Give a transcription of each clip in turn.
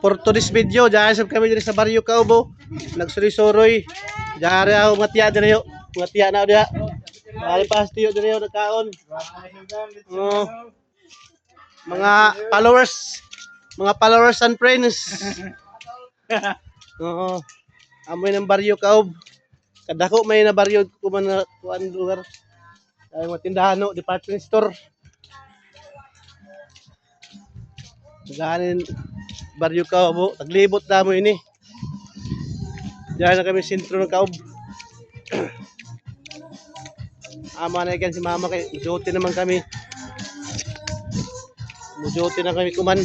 For today's video, dyan sab kami diri sa Barrio Caubo. Nagsuroy-suroy. Dyan ako ngatiya diri yo. Ngatiya na diha. Ay pastiyo diri yo nagkaon. Oh, mga followers, mga followers and friends. Oo. Amoy ng Barrio Caubo. Kadako may na baryo kuman na kuan lugar. Ay matindahan no, department store. Ganin Barrio Caubo, taglibot na mo ini. Diyan na kami sentro ng Caubo. Ama na ikan si mama kay duty naman kami. Duty na kami kuman.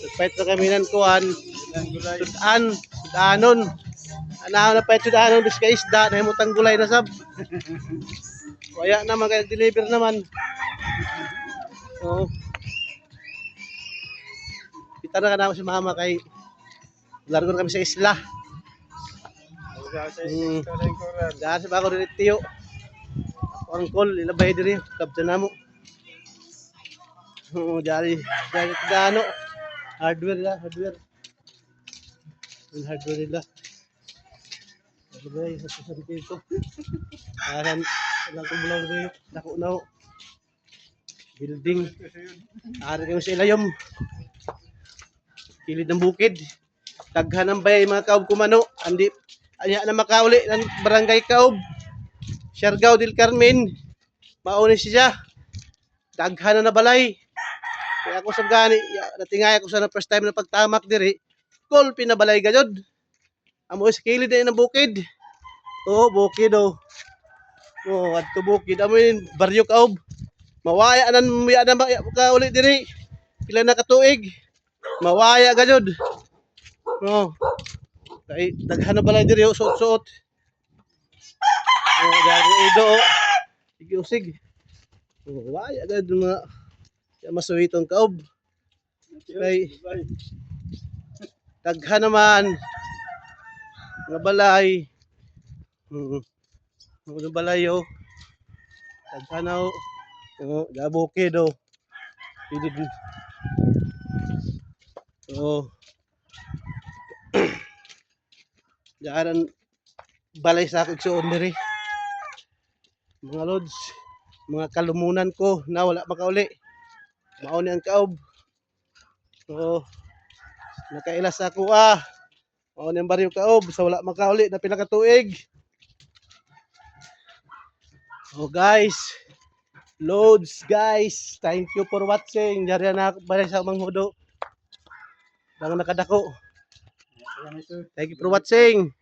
Nagpait na kami nan kuan. Sudanon. Anaw na pait sudanon bis ka isda na himutang gulay na sab. Kaya naman kay deliver naman. So, kita na kanamo si mama kay largo na kami sa isla. Dahil sa bago rin tiyo. Ang call, ilabay diri, kabta na mo. Oo, jari ano, hardware la, hardware. Yung hardware nila. Ilabay, sa sarili ko. Aran, ilang kumulaw na kayo, dako na ho. Building. Aran kayo sa ilayom. Kilid ng bukid. Taghan ng bayay mga kaob kumano. Andi, anya na makauli ng barangay Kaob. Siargao del Carmen. Mauni siya. Daghan na balay. Kaya ako sa gani, natingay ako sa first time na pagtamak diri. Kol pinabalay gayod. Amo sa kilid na ng bukid. Oh, bukid oh. Oh, adto bukid. Amo yung Barrio Kaob. Mawaya nan muya na makauli diri. Pila na katuig. Mawaya gayod. Oh. Kay daghan na balay diri oh, suot-suot. Oh, dari ido oh. Sige usig. Oh, waya gad mga masuwitong Kaob. Kay daghan naman nga balay. Mga balay oh. Daghan na oh. Oh, gabukid oh. Pili din. Oh. Diyan balay sa akin suon diri. Mga lods, mga kalumunan ko na wala makauli. Mauni ang Kaob. So, nakailas ako mauni ang Barrio Kaob sa wala makauli na pila ka tuig. So guys, loads guys, thank you for watching. Diyan na balay sa manghudo. Nang nakadako. Thank you for watching.